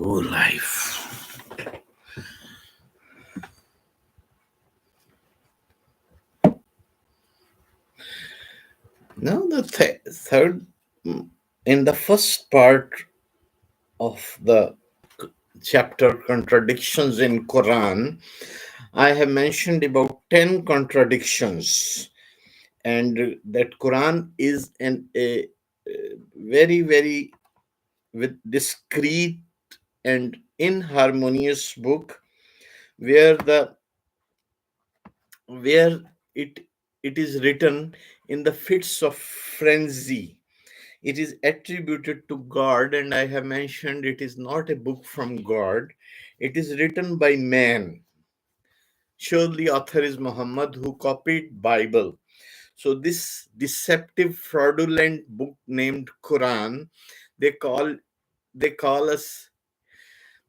Oh, life. Now, the third, in the first part of the chapter Contradictions in Koran, I have mentioned about 10 contradictions, and that Quran is a very, very with discreet and inharmonious book where where it it is written in the fits of frenzy. It is attributed to God, and I have mentioned it is not a book from God. It is written by man. Surely author is Muhammad, who copied Bible. So this deceptive, fraudulent book named Quran, they call us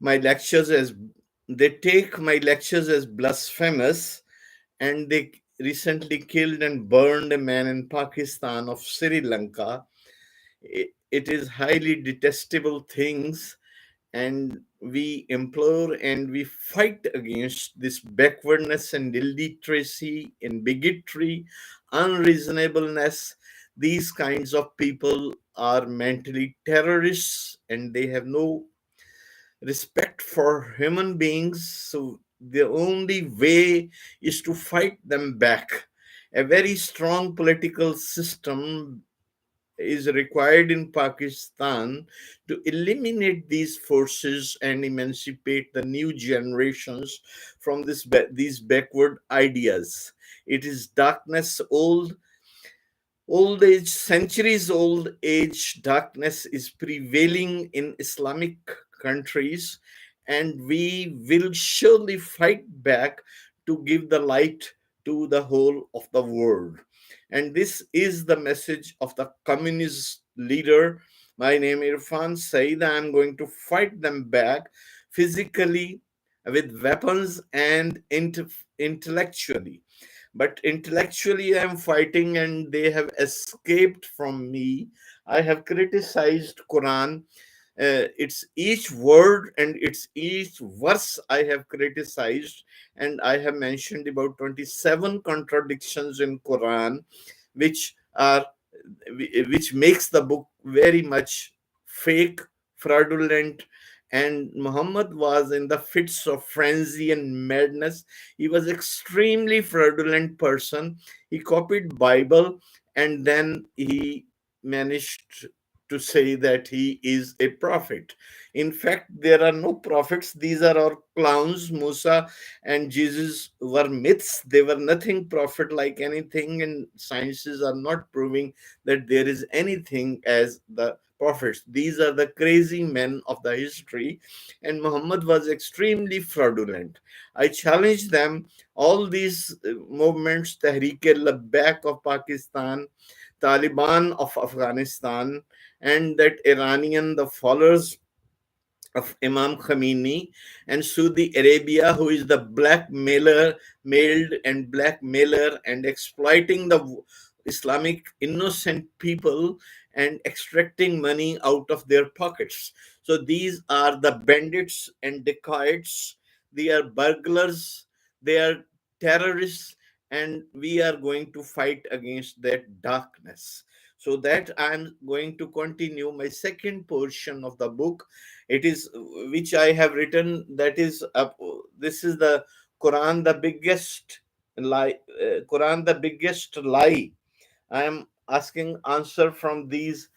my lectures as they take my lectures as blasphemous, and they recently killed and burned a man in Pakistan of Sri Lanka. It is highly detestable things, and we implore and we fight against this backwardness and illiteracy and bigotry, unreasonableness. These kinds of people are mentally terrorists, and they have no respect for human beings. So the only way is to fight them back. A very strong political system is required in Pakistan to eliminate these forces and emancipate the new generations from these backward ideas. It is darkness, old age, centuries old age darkness is prevailing in Islamic countries, and we will surely fight back to give the light to the whole of the world. And this is the message of the communist leader. My name is Irfan Said. I am going to fight them back physically with weapons and intellectually. But intellectually, I'm fighting, and they have escaped from me. I have criticized Quran. It's each word and it's each verse I have criticized, and I have mentioned about 27 contradictions in Quran, which are which makes the book very much fake, fraudulent. And Muhammad was in the fits of frenzy and madness. He was extremely fraudulent person. He copied Bible, and then he managed to say that he is a prophet. In fact, there are no prophets. These are our clowns. Musa and Jesus were myths. They were nothing prophet like anything, and sciences are not proving that there is anything as the prophets. These are the crazy men of the history, and Muhammad was extremely fraudulent. I challenge them. All these movements, Tehreek-e-Labbaik of Pakistan, Taliban of Afghanistan, and that Iranian, the followers of Imam Khomeini, and Saudi Arabia, who is the blackmailer, mailed and blackmailer, and exploiting the Islamic innocent people and extracting money out of their pockets. So these are the bandits and dacoits. They are burglars. They are terrorists, and we are going to fight against that darkness. So that I'm going to continue my second portion of the book. It is which I have written. That is this is the Quran, the biggest lie. Quran, the biggest lie. I am asking answer from these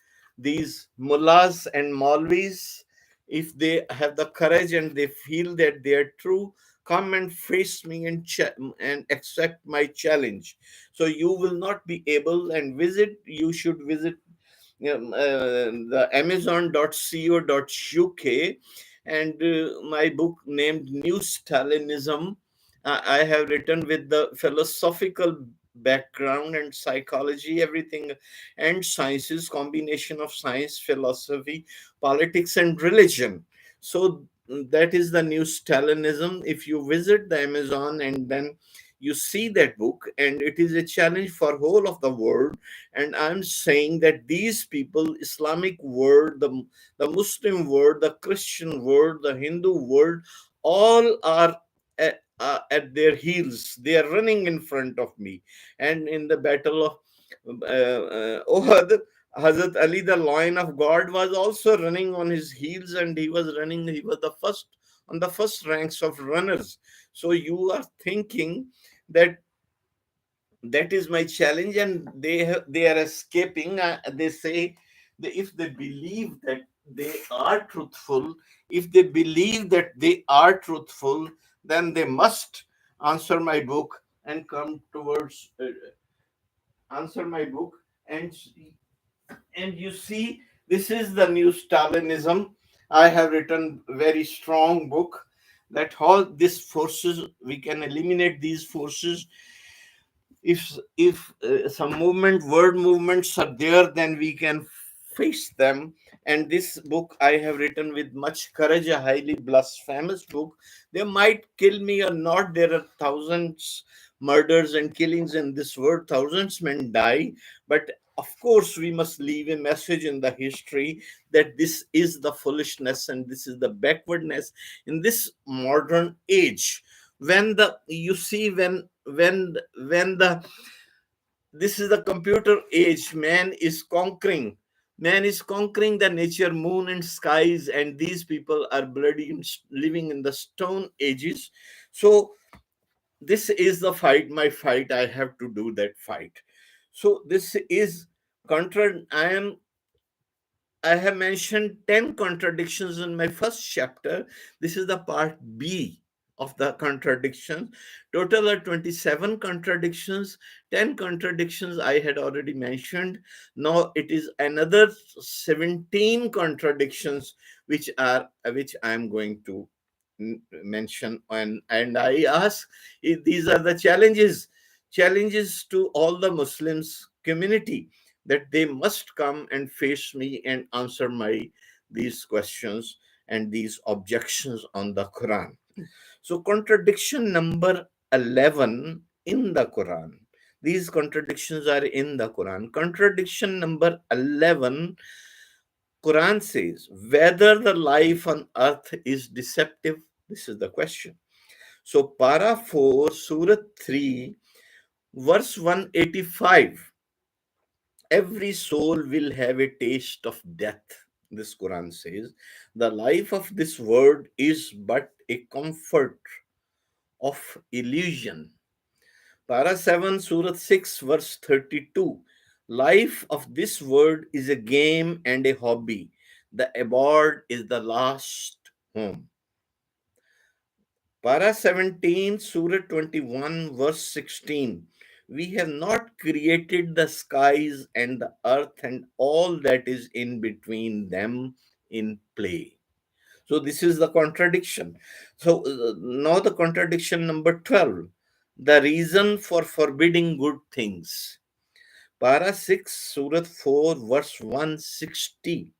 mullahs and maulvis. If they have the courage and they feel that they are true, come and face me and and accept my challenge. So you will not be able and visit. You should visit the amazon.co.uk, and my book named New Stalinism. I have written with the philosophical background and psychology, everything, and sciences, combination of science, philosophy, politics, and religion. So that is the New Stalinism. If you visit the Amazon, and then You see that book, and it is a challenge for whole of the world. And I'm saying that these people, Islamic world, the Muslim world, the Christian world, the Hindu world, all are at their heels. They are running in front of me. And in the battle of Uhud, Hazrat Ali, the lion of God, was also running on his heels, and he was running. He was the first on the first ranks of runners. So you are thinking that that is my challenge, and they are escaping. They say that if they believe that they are truthful, if they believe that they are truthful, then they must answer my book and come towards answer my book. And you see, this is the new Stalinism. I have written very strong book that how these forces, we can eliminate these forces. If some movement, word movements are there, then we can face them. And this book I have written with much courage, a highly blasphemous book. They might kill me or not. There are thousands murders and killings in this world, thousands men die, but of course we must leave a message in the history that this is the foolishness and this is the backwardness in this modern age. When the you see when the this is the computer age, man is conquering the nature, moon and skies, and these people are bloody and living in the stone ages. So this is the fight, my fight. I have to do that fight. So this is contra I have mentioned 10 contradictions in my first chapter. This is the part B of the contradictions. Total are 27 contradictions. 10 contradictions I had already mentioned. Now it is another 17 contradictions which I am going to mention. And I ask, if these are the challenges to all the Muslims community, that they must come and face me and answer my these questions and these objections on the Quran. So contradiction number 11 in the Quran. These contradictions are in the Quran. Contradiction number 11, Quran says whether the life on earth is deceptive. This is the question. So para 4, Surat 3, verse 185. Every soul will have a taste of death. This Quran says the life of this world is but a comfort of illusion. Para 7, Surah 6, verse 32. Life of this world is a game and a hobby. The abode is the last home. Para 17, Surah 21, verse 16. We have not created the skies and the earth and all that is in between them in play. So, this is the contradiction. So, now the contradiction number 12. The reason for forbidding good things. Para 6, Surah 4, verse 160.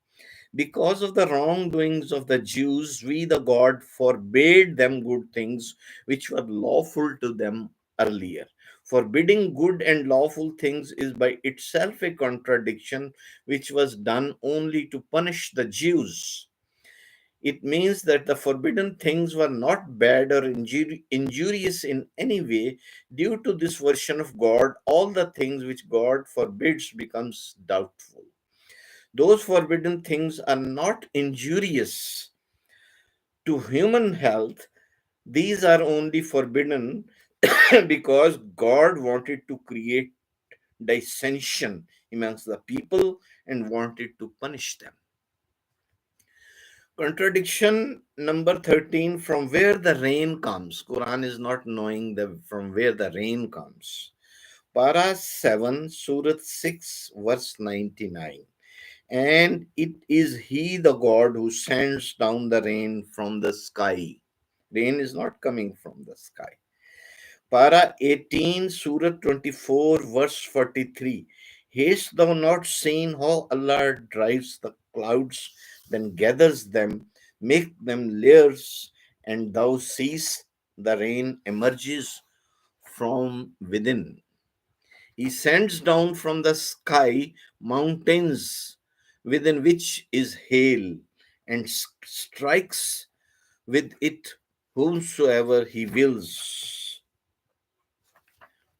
Because of the wrongdoings of the Jews, we, the God, forbade them good things which were lawful to them earlier. Forbidding good and lawful things is by itself a contradiction which was done only to punish the Jews. It means that the forbidden things were not bad or injurious in any way. Due to this version of God, all the things which God forbids becomes doubtful. Those forbidden things are not injurious to human health. These are only forbidden because God wanted to create dissension amongst the people and wanted to punish them. Contradiction number 13, from where the rain comes. Quran is not knowing from where the rain comes. Para 7, Surah 6, verse 99. And it is He, the God, who sends down the rain from the sky. Rain is not coming from the sky. Para 18, Surah 24, verse 43. Hast thou not seen how Allah drives the clouds, then gathers them, make them layers, and thou seest the rain emerges from within. He sends down from the sky mountains within which is hail, and strikes with it whomsoever he wills,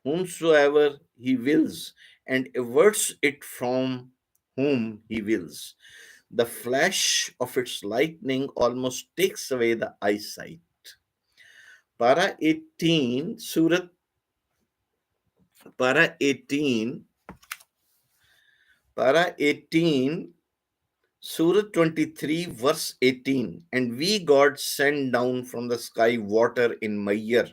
whomsoever he wills, and averts it from whom he wills. The flash of its lightning almost takes away the eyesight. Para 18, Para 18, Para 18, Surat 23, verse 18. And we, God, send down from the sky water in Mayyar,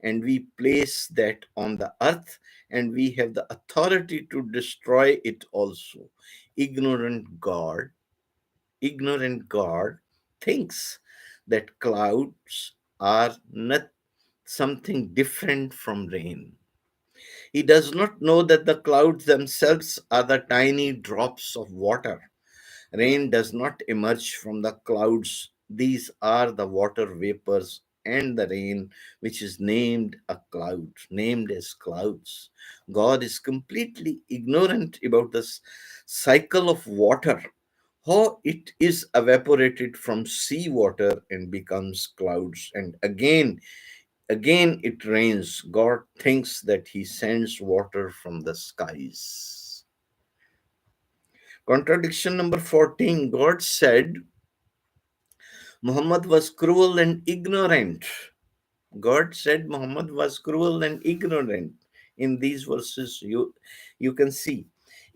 and we place that on the earth, and we have the authority to destroy it also. Ignorant God, ignorant God thinks that clouds are not something different from rain. He does not know that the clouds themselves are the tiny drops of water. Rain does not emerge from the clouds. These are the water vapors and the rain, which is named a cloud, named as clouds. God is completely ignorant about this cycle of water, how it is evaporated from sea water and becomes clouds, and again it rains. God thinks that he sends water from the skies. Contradiction number 14. God said Muhammad was cruel and ignorant. God said Muhammad was cruel and ignorant. In these verses, you can see.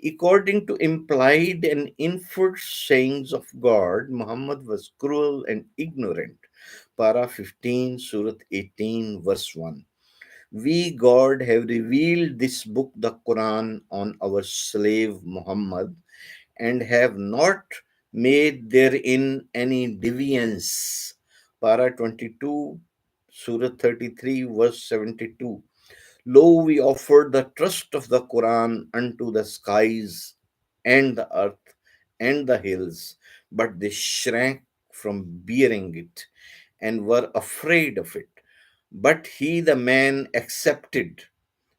According to implied and inferred sayings of God, Muhammad was cruel and ignorant. Para 15, Surat 18, verse 1. We, God, have revealed this book, the Quran, on our slave Muhammad, and have not made therein any deviance. Para 22, Surah 33, verse 72. Lo, we offered the trust of the Quran unto the skies and the earth and the hills, but they shrank from bearing it and were afraid of it. But he, the man, accepted.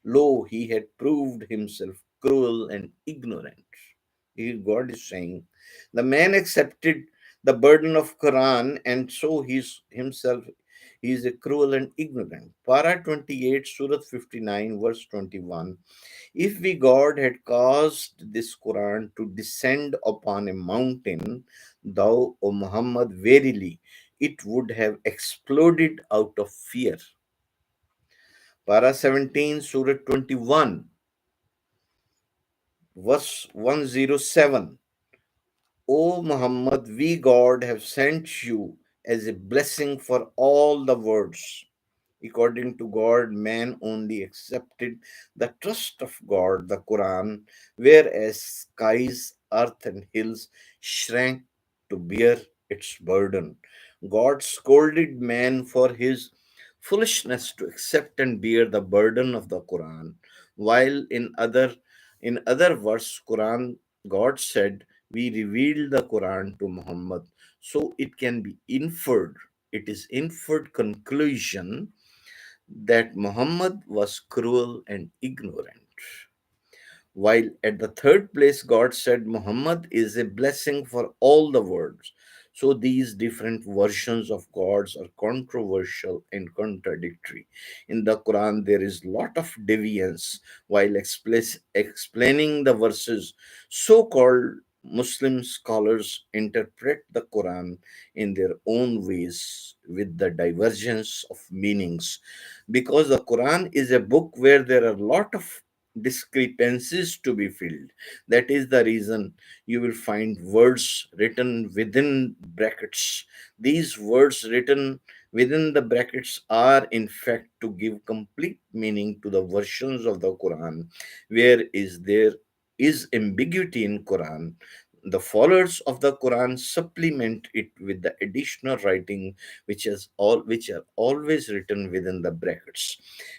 Lo, he had proved himself cruel and ignorant. God is saying, the man accepted the burden of Quran, and so he's himself he is a cruel and ignorant. Para 28, Surah 59, verse 21. If we, God, had caused this Quran to descend upon a mountain, thou, O Muhammad, verily, it would have exploded out of fear. Para 17, Surah 21, verse 107. O Muhammad, we God have sent you as a blessing for all the worlds. According to God, man only accepted the trust of God, the Quran, whereas skies, earth, and hills shrank to bear its burden. God scolded man for his foolishness to accept and bear the burden of the Quran, while in other verse Quran God said, we revealed the Quran to Muhammad, so it can be inferred. It is inferred conclusion that Muhammad was cruel and ignorant. While at the third place, God said Muhammad is a blessing for all the worlds. So these different versions of gods are controversial and contradictory. In the Quran, there is lot of deviance while explaining the verses. So-called Muslim scholars interpret the Quran in their own ways with the divergence of meanings, because the Quran is a book where there are a lot of discrepancies to be filled. That is the reason you will find words written within brackets. These words written within the brackets are in fact to give complete meaning to the versions of the Quran where is there is ambiguity in Quran. The followers of the Quran supplement it with the additional writing which are always written within the brackets.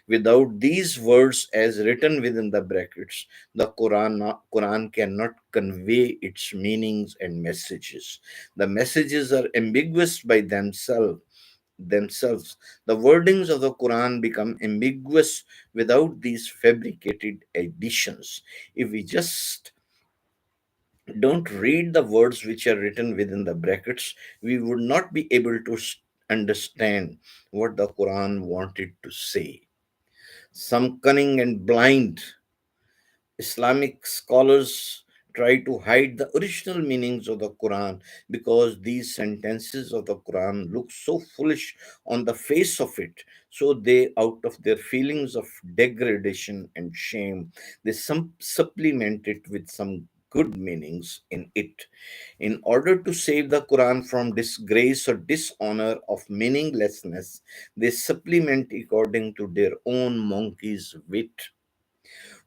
Without these words as written within the brackets, the Quran cannot convey its meanings and messages. The messages are ambiguous by themselves. themselves. The wordings of the Quran become ambiguous without these fabricated additions. If we just don't read the words which are written within the brackets, we would not be able to understand what the Quran wanted to say. Some cunning and blind Islamic scholars try to hide the original meanings of the Quran because these sentences of the Quran look so foolish on the face of it. So they, out of their feelings of degradation and shame, they supplement it with some good meanings in it. In order to save the Quran from disgrace or dishonor of meaninglessness, they supplement according to their own monkey's wit.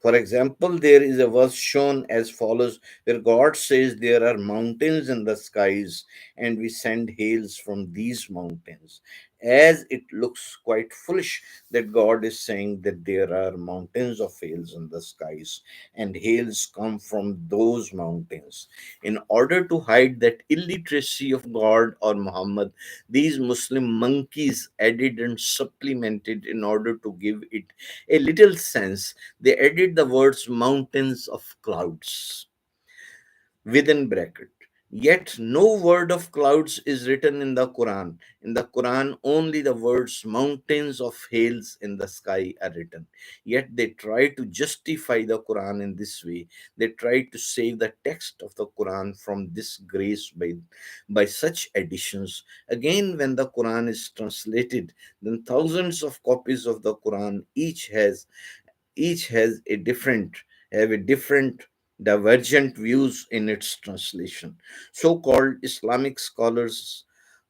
For example, there is a verse shown as follows, where God says, "There are mountains in the skies, and we send hails from these mountains." As it looks quite foolish that God is saying that there are mountains of hails in the skies, and hails come from those mountains. In order to hide that illiteracy of God or Muhammad, these Muslim monkeys added and supplemented in order to give it a little sense. They added the words mountains of clouds within bracket. Yet no word of clouds is written in the Quran. In the Quran, only the words mountains of hails in the sky are written. Yet they try to justify the Quran in this way. They try to save the text of the Quran from disgrace by such additions. Again, when the Quran is translated, then thousands of copies of the Quran each has a different have a different divergent views in its translation. So-called Islamic scholars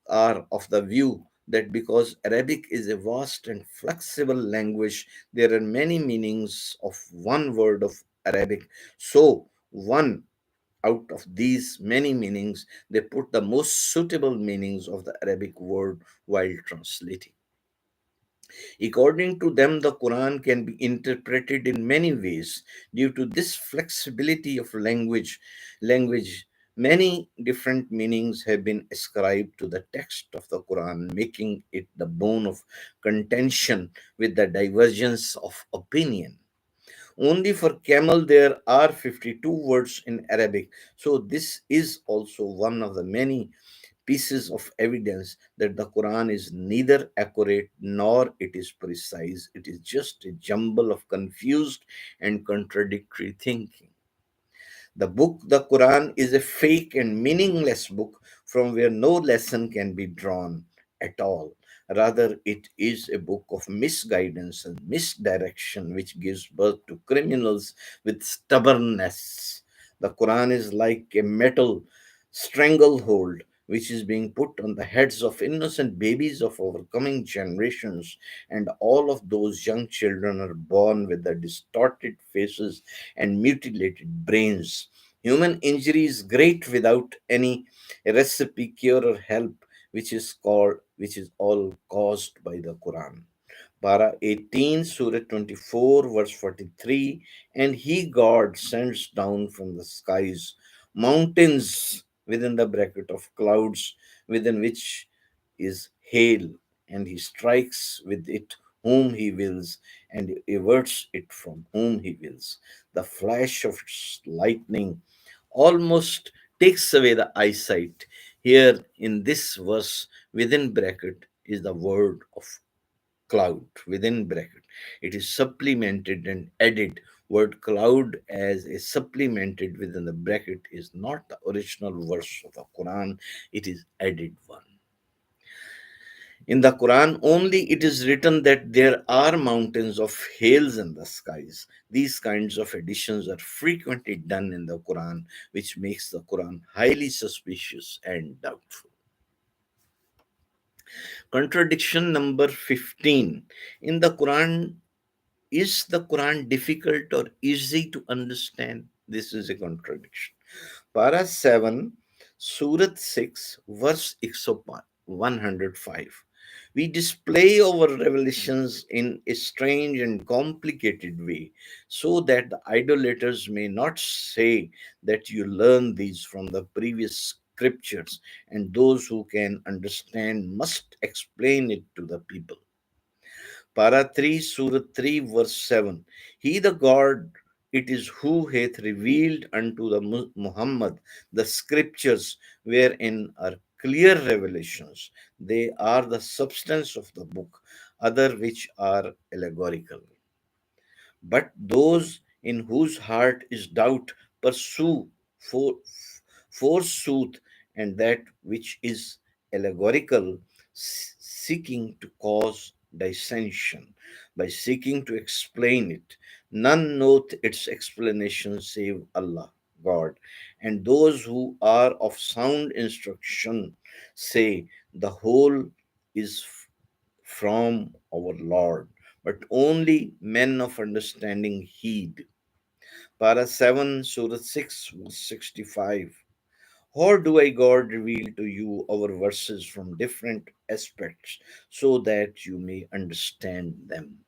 are of the view that because Arabic is a vast and flexible language, there are many meanings of one word of Arabic. So one out of these many meanings, they put the most suitable meanings of the Arabic word while translating. According to them, the Quran can be interpreted in many ways. Due to this flexibility of language, many different meanings have been ascribed to the text of the Quran, making it the bone of contention with the divergence of opinion. Only for camel there are 52 words in Arabic. So this is also one of the many pieces of evidence that the Quran is neither accurate nor it is precise. It is just a jumble of confused and contradictory thinking. The book, the Quran, is a fake and meaningless book from where no lesson can be drawn at all. Rather, it is a book of misguidance and misdirection which gives birth to criminals with stubbornness. The Quran is like a metal stranglehold which is being put on the heads of innocent babies of our coming generations, and all of those young children are born with the distorted faces and mutilated brains. Human injury is great without any recipe, cure, or help, which is all caused by the Quran. Para 18, Surah 24, verse 43, and he, God, sends down from the skies mountains within the bracket of clouds, within which is hail, and he strikes with it whom he wills, and averts it from whom he wills. The flash of lightning almost takes away the eyesight. Here in this verse, within bracket, is the word of cloud within bracket. It is supplemented and added. Word cloud as a supplemented within the bracket is not the original verse of the Quran, it is added one. In the Quran, only it is written that there are mountains of hails in the skies. These kinds of additions are frequently done in the Quran, which makes the Quran highly suspicious and doubtful. Contradiction number 15. In the Quran, is the Quran difficult or easy to understand? This is a contradiction. Para 7, Surat 6, verse 105. We display our revelations in a strange and complicated way so that the idolaters may not say that you learn these from the previous scriptures, and those who can understand must explain it to the people. Para 3, Surah 3, verse 7. He, the God, it is who hath revealed unto the Muhammad the scriptures wherein are clear revelations. They are the substance of the book, other which are allegorical. But those in whose heart is doubt pursue for, forsooth, and that which is allegorical, seeking to cause dissension by seeking to explain it. None knoweth its explanation save Allah, God. And those who are of sound instruction say the whole is from our Lord, but only men of understanding heed. Para 7, Surah 6, verse 65. Or do I, God, reveal to you our verses from different aspects so that you may understand them?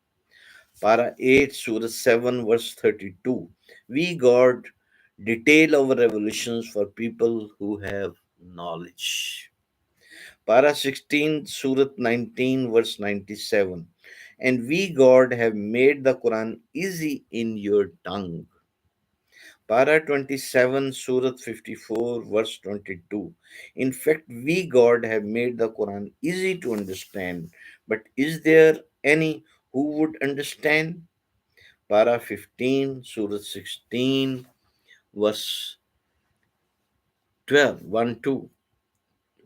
Para 8, Surah 7, verse 32. We, God, detail our revelations for people who have knowledge. Para 16, Surat 19, verse 97. And we, God, have made the Quran easy in your tongue. Para 27, Surat 54, verse 22. In fact, we, God, have made the Quran easy to understand. But is there any who would understand? Para 15, Surat 16, verse 12, 1 2.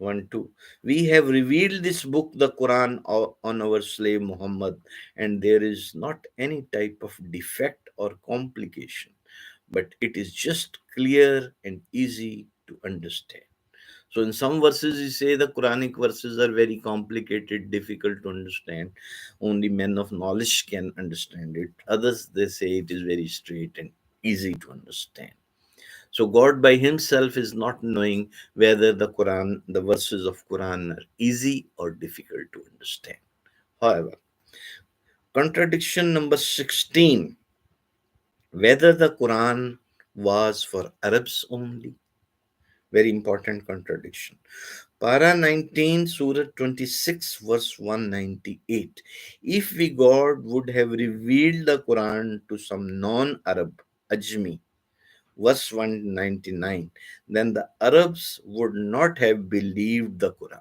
1 2. We have revealed this book, the Quran, on our slave Muhammad, and there is not any type of defect or complication, but it is just clear and easy to understand. So, in some verses, you say the Quranic verses are very complicated, difficult to understand. Only men of knowledge can understand it. Others, they say it is very straight and easy to understand. So God by himself is not knowing whether the Quran, the verses of Quran are easy or difficult to understand. However, contradiction number 16, whether the Quran was for Arabs only. Very important contradiction. Para 19, Surah 26, verse 198. If we, God, would have revealed the Quran to some non Arab, Ajmi, verse 199, then the Arabs would not have believed the Quran.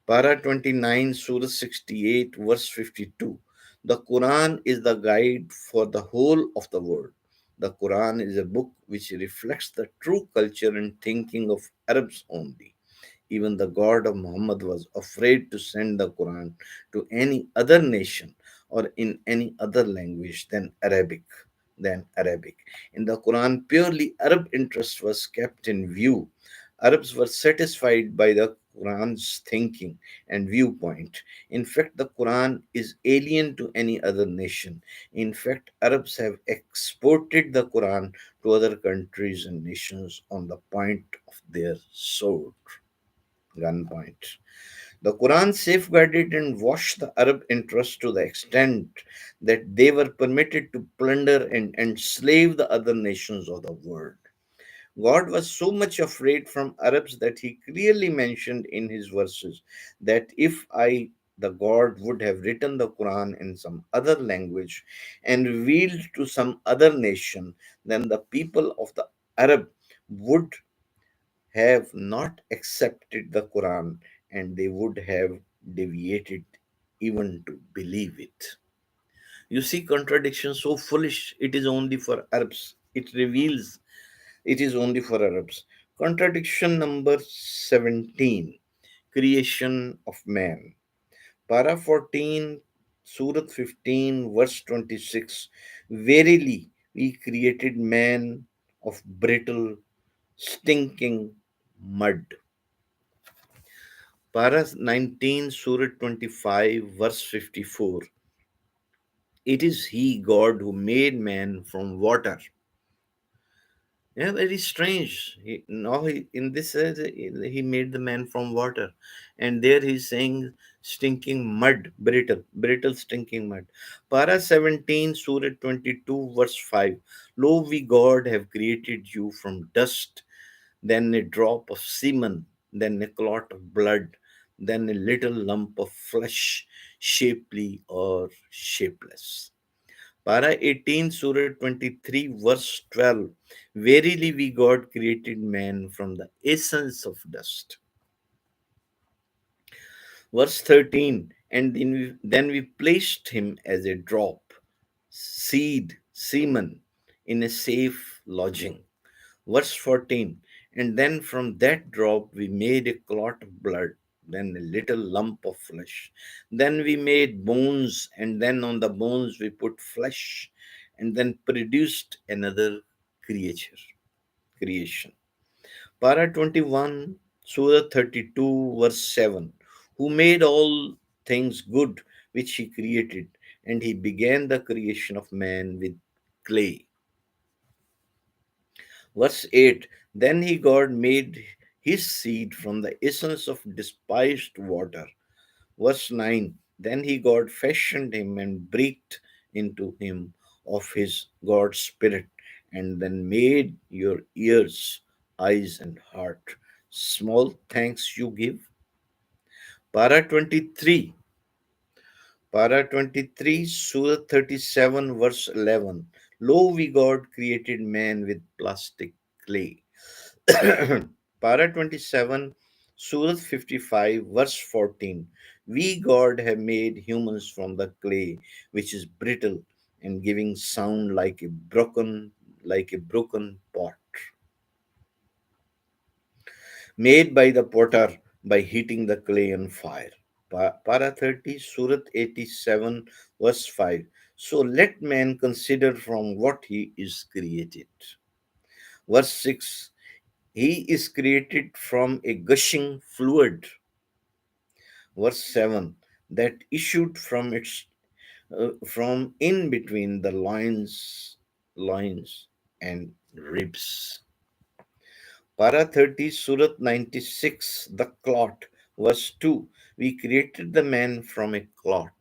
Para 29, Surah 68, verse 52. The Quran is the guide for the whole of the world. The Quran is a book which reflects the true culture and thinking of Arabs only. Even the God of Muhammad was afraid to send the Quran to any other nation or in any other language than Arabic. In the Quran, purely Arab interest was kept in view. Arabs were satisfied by the Quran's thinking and viewpoint. In fact, the Quran is alien to any other nation. In fact, Arabs have exported the Quran to other countries and nations on the point of their sword, gunpoint. The Quran safeguarded and washed the Arab interest to the extent that they were permitted to plunder and enslave the other nations of the world. God was so much afraid from Arabs that he clearly mentioned in his verses that if I, the God, would have written the Quran in some other language and revealed to some other nation, then the people of the Arab would have not accepted the Quran and they would have deviated even to believe it. You see, contradiction so foolish, it is only for Arabs. It reveals it is only for Arabs. Contradiction number 17, creation of man. Para 14, Surah 15, verse 26. Verily, we created man of brittle, stinking mud. Para 19, Surah 25, verse 54. It is He, God, who made man from water. Yeah, very strange. In this says he made the man from water, and there he's saying stinking mud, brittle stinking mud. Para 17, Surah 22, verse 5. Lo, we God have created you from dust, then a drop of semen, then a clot of blood, then a little lump of flesh, shapely or shapeless. Para 18, Surah 23, verse 12. Verily, we God created man from the essence of dust. Verse 13, and then we placed him as a drop, seed, semen, in a safe lodging. Verse 14, and then from that drop we made a clot of blood, then a little lump of flesh. Then we made bones, and then on the bones we put flesh, and then produced another creature, creation. Para 21, Surah 32, verse 7. Who made all things good which he created, and he began the creation of man with clay. Verse 8. Then he God made his seed from the essence of despised water. Verse 9. Then he God fashioned him and breathed into him of his God's spirit, and then made your ears, eyes, and heart. Small thanks you give. Para 23. Para 23, Surah 37, verse 11. Lo, we God created man with plastic clay. Para 27, Surah 55, verse 14. We, God, have made humans from the clay, which is brittle and giving sound like a broken pot, made by the potter by heating the clay on fire. Para 30, Surat 87, verse 5. So let man consider from what he is created. Verse 6. He is created from a gushing fluid. Verse 7. That issued from in between the loins and ribs. Para 30, Surat 96, the clot. Verse 2. We created the man from a clot.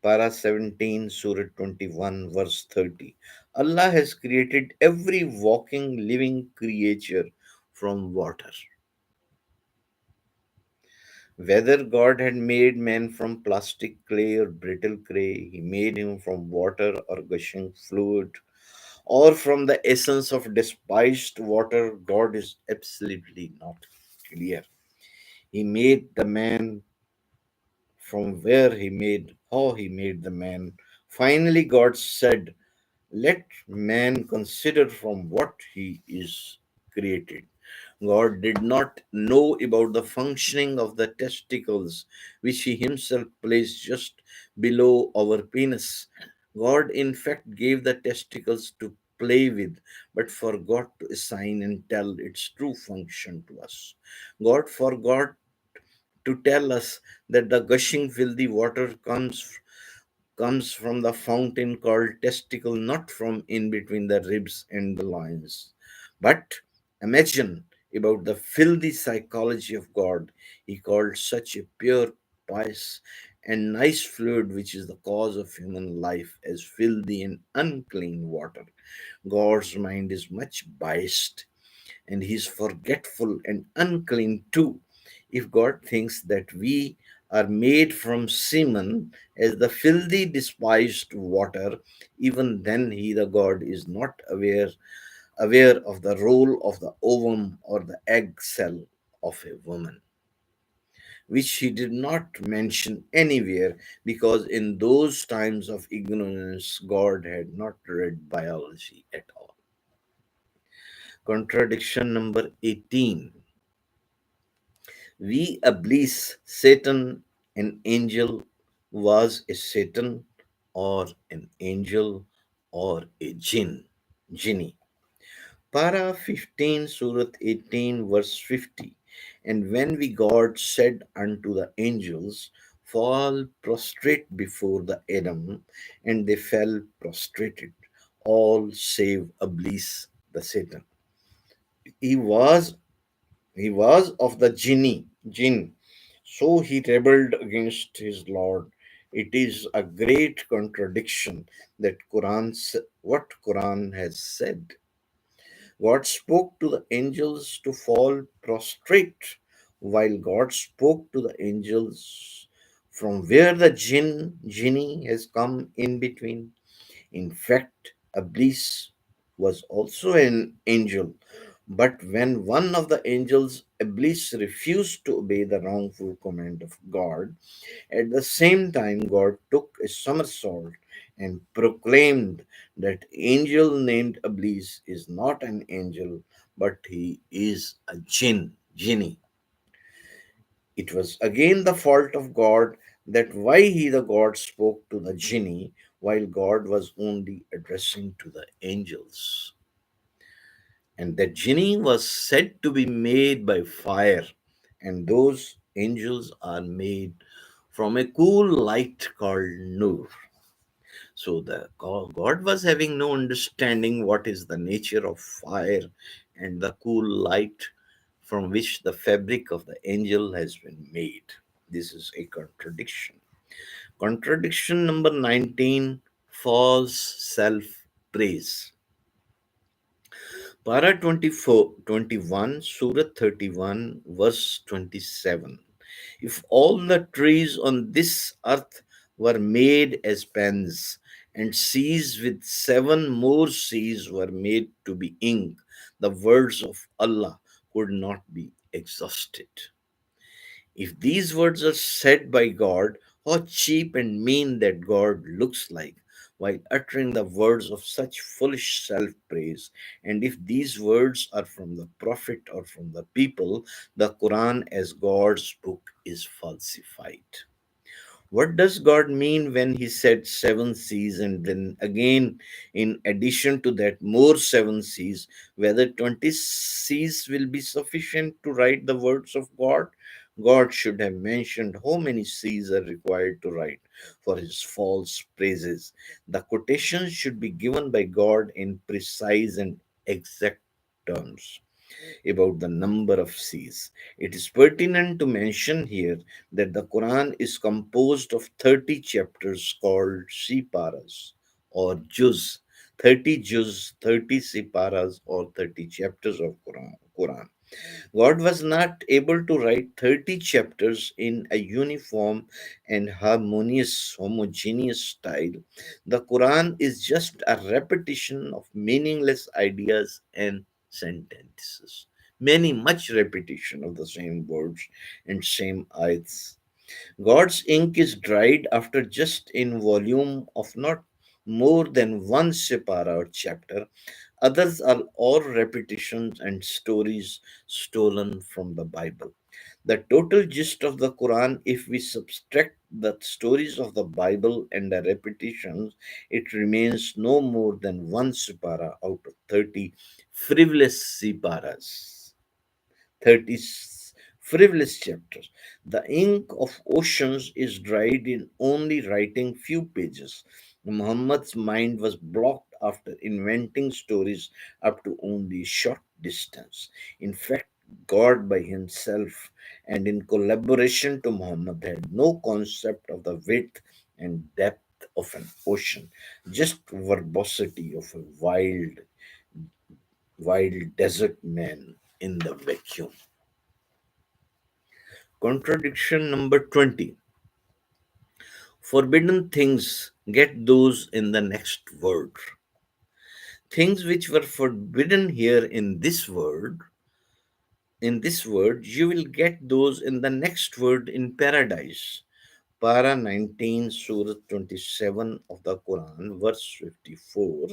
Para 17, Surah 21, verse 30. Allah has created every walking, living creature from water. Whether God had made man from plastic clay or brittle clay, he made him from water or gushing fluid, or from the essence of despised water, God is absolutely not clear. He made the man from where he made, how he made the man. Finally, God said, let man consider from what he is created. God did not know about the functioning of the testicles, which he himself placed just below our penis. God, in fact, gave the testicles to play with, but forgot to assign and tell its true function to us. God forgot to tell us that the gushing filthy water comes from the fountain called testicle, not from in between the ribs and the loins. But imagine about the filthy psychology of God. He called such a pure, pious, and nice fluid, which is the cause of human life, as filthy and unclean water. God's mind is much biased, and he's forgetful and unclean too. If God thinks that we are made from semen as the filthy despised water, even then he the God is not aware of the role of the ovum or the egg cell of a woman, which he did not mention anywhere, because in those times of ignorance God had not read biology at all. Contradiction number 18. We Iblis, Satan, an angel, was a Satan or an angel or a jinni. Para 15, Surat 18, verse 50. And when we God said unto the angels, fall prostrate before the Adam, and they fell prostrated, all save Iblis, the Satan. He was He was of the jinn, so he rebelled against his Lord. It is a great contradiction that what Quran has said. God spoke to the angels to fall prostrate, while God spoke to the angels from where the genie has come in between. In fact, Iblis was also an angel, but when one of the angels, Iblis, refused to obey the wrongful command of God, at the same time God took a somersault and proclaimed that angel named Iblis is not an angel, but he is a genie. It was again the fault of God that why he the God spoke to the genie while God was only addressing to the angels. And that genie was said to be made by fire, and those angels are made from a cool light called Nur. So the God was having no understanding what is the nature of fire and the cool light from which the fabric of the angel has been made. This is a contradiction. Contradiction number 19, false self praise. Para 24, 21, Surat 31, verse 27. If all the trees on this earth were made as pens, and seas with seven more seas were made to be ink, the words of Allah could not be exhausted. If these words are said by God, how cheap and mean that God looks like while uttering the words of such foolish self praise. And if these words are from the Prophet or from the people, the Quran as God's book is falsified. What does God mean when He said seven seas and then again, in addition to that, more seven seas? Whether 20 seas will be sufficient to write the words of God? God should have mentioned how many seas are required to write for His false praises. The quotations should be given by God in precise and exact terms about the number of seas. It is pertinent to mention here that the Quran is composed of 30 chapters called siparas or juz. 30 juz, 30 siparas or 30 chapters of Quran. God was not able to write 30 chapters in a uniform and homogeneous style. The Quran is just a repetition of meaningless ideas and sentences. Much repetition of the same words and same ayats. God's ink is dried after just in volume of not more than one separa or chapter. Others are all repetitions and stories stolen from the Bible. The total gist of the Quran, if we subtract the stories of the Bible and the repetitions, it remains no more than one separa out of 30 frivolous separas. 30 frivolous chapters. The ink of oceans is dried in only writing few pages. Muhammad's mind was blocked after inventing stories up to only short distance. In fact, God by himself and in collaboration to Muhammad had no concept of the width and depth of an ocean, just verbosity of a wild desert man in the vacuum. Contradiction number 20. Forbidden things get those in the next word. Things which were forbidden here in this word, you will get those in the next word in paradise. Para 19, Surah 27 of the Quran, verse 54.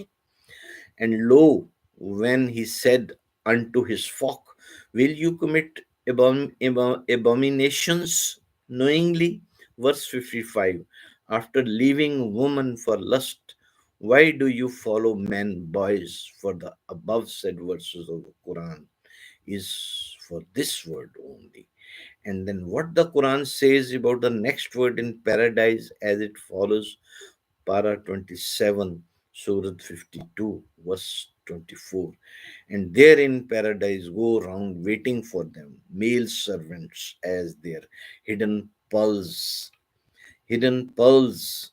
And lo, when he said unto his flock, will you commit abominations knowingly? Verse 55. After leaving woman for lust, why do you follow men, boys? For the above said verses of the Quran is for this word only. And then what the Quran says about the next word in paradise as it follows. Para 27, Surah 52, verse 24. And there in paradise go round waiting for them, male servants as their hidden pearls. Hidden pearls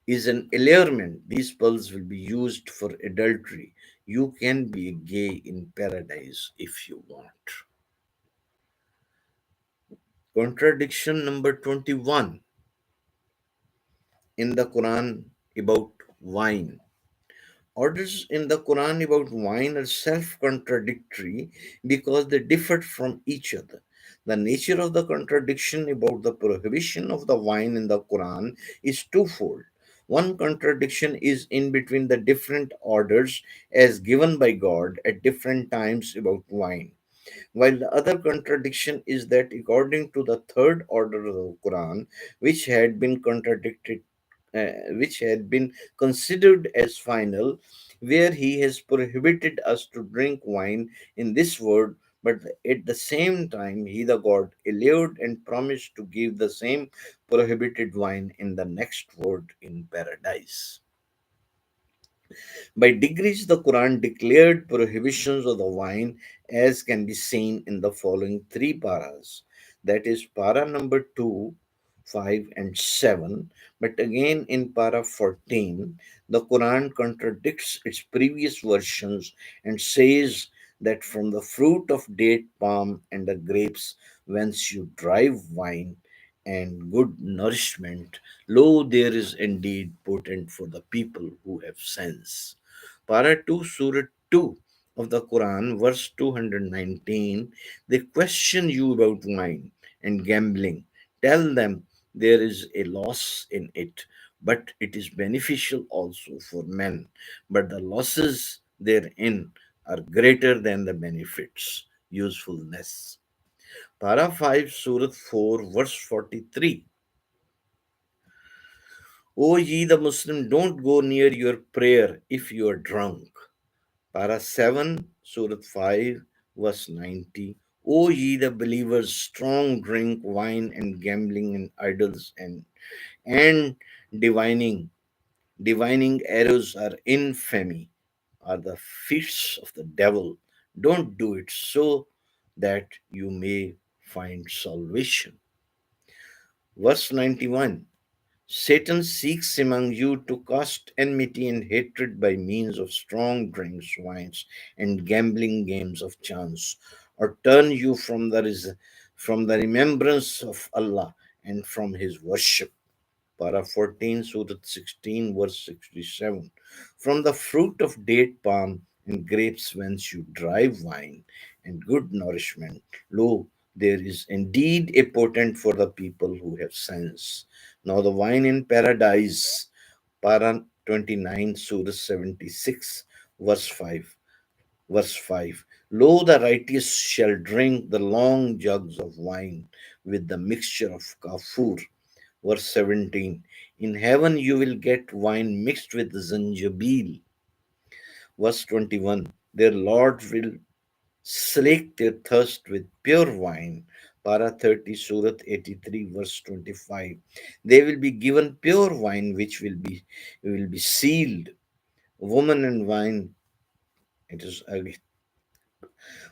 is an allurement. These pearls will be used for adultery. You can be gay in paradise if you want. Contradiction number 21 in the Quran about wine. Orders in the Quran about wine are self contradictory because they differ from each other. The nature of the contradiction about the prohibition of the wine in the Quran is twofold. One contradiction is in between the different orders as given by God at different times about wine, while the other contradiction is that according to the third order of the Quran, which had been contradicted, which had been considered as final, where he has prohibited us to drink wine in this world, but at the same time he, the God, allured and promised to give the same prohibited wine in the next world in paradise. By degrees, the Quran declared prohibitions of the wine, as can be seen in the following three paras. That is, para number 2, 5, and 7. But again, in para 14, the Quran contradicts its previous versions and says that from the fruit of date palm and the grapes, whence you drive wine and good nourishment, lo, there is indeed potent for the people who have sense. Para 2, Surat 2 of the Quran, verse 219, they question you about wine and gambling. Tell them there is a loss in it, but it is beneficial also for men. But the losses therein are greater than the benefits, usefulness. Para 5, Surat 4, verse 43. O ye the Muslim, don't go near your prayer if you are drunk. Para 7, Surat 5, verse 90. O ye the believers, strong drink wine and gambling and idols and divining. Divining arrows are infamy, are the feats of the devil. Don't do it so that you may find salvation. Verse 91. Satan seeks among you to cast enmity and hatred by means of strong drinks, wines, and gambling games of chance, or turn you from the remembrance of Allah and from His worship. Para 14, Surah 16, verse 67. From the fruit of date palm and grapes whence you drive wine and good nourishment, lo, there is indeed a potent for the people who have sense. Now the wine in paradise, Para 29, Surah 76, verse 5. Verse 5. Lo, the righteous shall drink the long jugs of wine with the mixture of kafur. Verse 17. In heaven you will get wine mixed with zanjabil. Verse 21. Their Lord will slake their thirst with pure wine. Para 30, Surat 83, verse 25. They will be given pure wine which will be sealed. Woman and wine, it is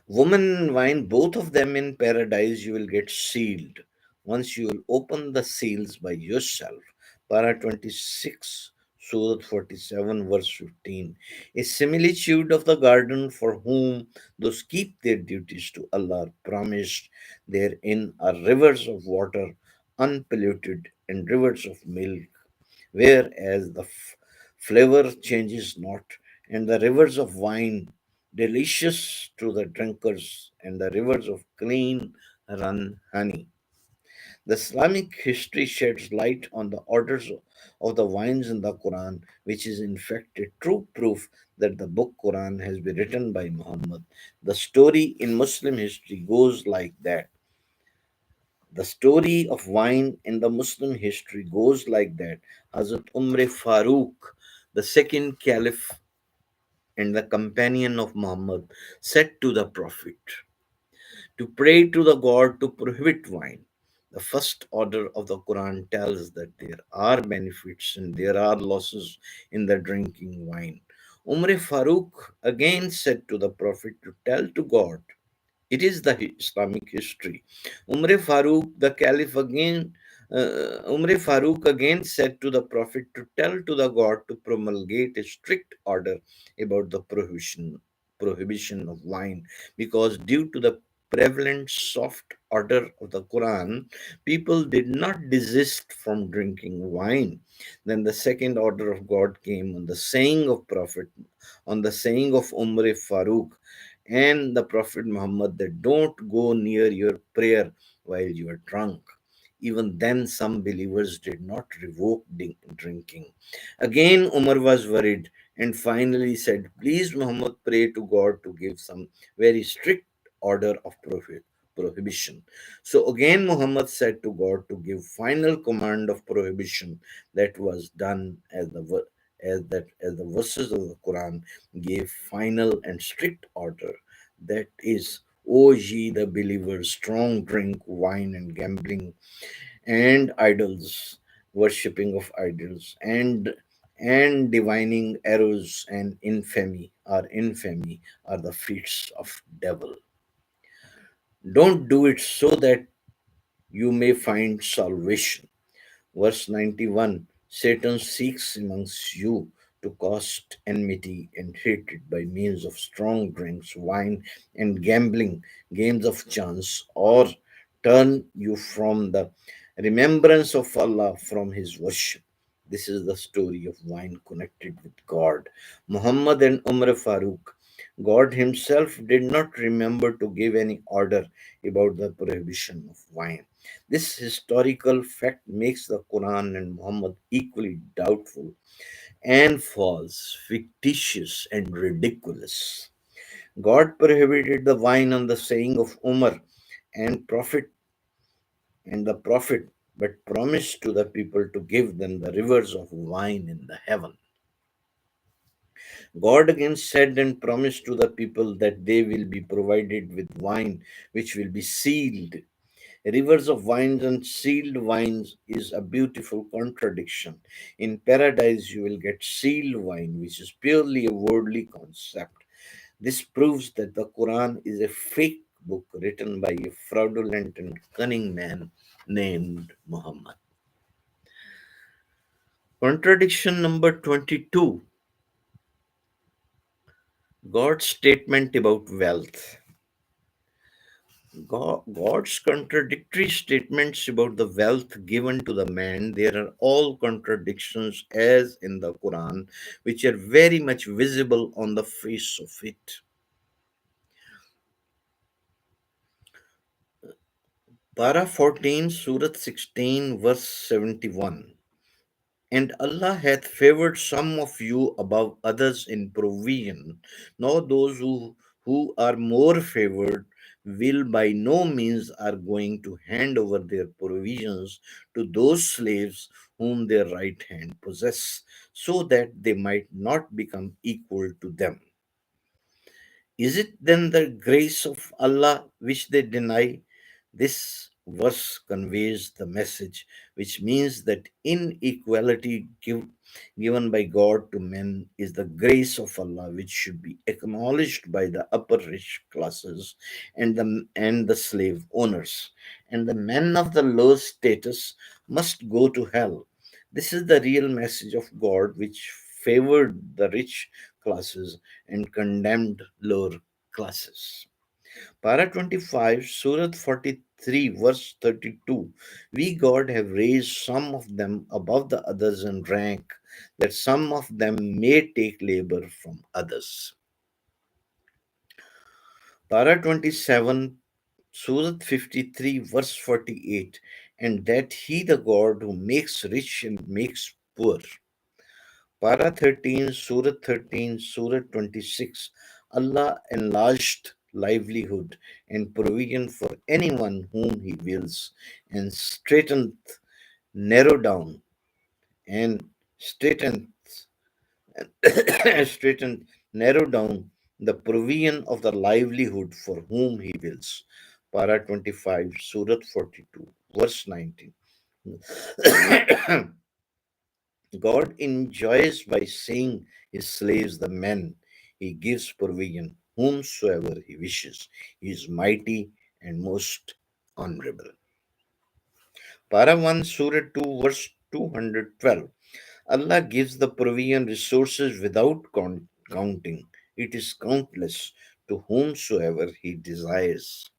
woman and wine, both of them in paradise, you will get sealed. Once you will open the seals by yourself. Para 26, Surah 47, verse 15. A similitude of the garden for whom those keep their duties to Allah promised. Therein are rivers of water unpolluted and rivers of milk, whereas the flavor changes not, and the rivers of wine delicious to the drinkers, and the rivers of clean run honey. The Islamic history sheds light on the orders of the wines in the Quran, which is in fact a true proof that the book Quran has been written by Muhammad. The story in Muslim history goes like that. The story of wine in the Muslim history goes like that. Hazrat Umar Farooq, the second caliph and the companion of Muhammad, said to the Prophet to pray to the God to prohibit wine. The first order of the Quran tells that there are benefits and there are losses in the drinking wine. Umar Farooq again said to the Prophet to tell to God. It is the Islamic history. Umar Farooq, the Caliph, again Umar Farooq again said to the Prophet to tell to the God to promulgate a strict order about the prohibition of wine, because due to the prevalent soft order of the Quran, people did not desist from drinking wine. Then the second order of God came on the saying of Prophet, on the saying of Umar Farooq and the Prophet Muhammad, that don't go near your prayer while you are drunk. Even then, some believers did not revoke drinking. Again, Umar was worried and finally said, please, Muhammad, pray to God to give some very strict order of prohibition. So again, Muhammad said to God to give final command of prohibition. That was done as the verses of the Quran gave final and strict order. That is, O ye the believers, strong drink wine and gambling and idols, worshipping of idols, and divining arrows and infamy are the feats of devil. Don't do it so that you may find salvation. Verse 91, Satan seeks amongst you to cast enmity and hatred by means of strong drinks, wine, and gambling, games of chance, or turn you from the remembrance of Allah, from His worship. This is the story of wine connected with God. Muhammad and Umar Farooq. God Himself did not remember to give any order about the prohibition of wine. This historical fact makes the Quran and Muhammad equally doubtful and false, fictitious, and ridiculous. God prohibited the wine on the saying of Umar and the Prophet, but promised to the people to give them the rivers of wine in the heaven. God again said and promised to the people that they will be provided with wine which will be sealed. Rivers of wines and sealed wines is a beautiful contradiction. In paradise, you will get sealed wine, which is purely a worldly concept. This proves that the Quran is a fake book written by a fraudulent and cunning man named Muhammad. Contradiction number 22, God's statement about wealth. God's contradictory statements about the wealth given to the man, there are all contradictions as in the Quran, which are very much visible on the face of it. Para 14, Surat 16, verse 71. And Allah hath favored some of you above others in provision. Now those who are more favored will by no means are going to hand over their provisions to those slaves whom their right hand possess, so that they might not become equal to them. Is it then the grace of Allah which they deny? This verse conveys the message, which means that inequality given by God to men is the grace of Allah, which should be acknowledged by the upper rich classes and the slave owners. And the men of the low status must go to hell. This is the real message of God, which favored the rich classes and condemned lower classes. Para 25, Surat 43, verse 32. We, God, have raised some of them above the others in rank, that some of them may take labor from others. Para 27, Surat 53, verse 48. And that He, the God who makes rich and makes poor. Para 13, Surah 26. Allah enlarged livelihood and provision for anyone whom He wills, and narrow down, and straightened, straightened, narrow down the provision of the livelihood for whom He wills. Para 25, Surah 42, verse 19. God enjoys by saying His slaves, the men, He gives provision whomsoever He wishes. He is mighty and most honorable. Para 1, Surah 2, verse 212. Allah gives the provision resources without counting. It is countless to whomsoever He desires.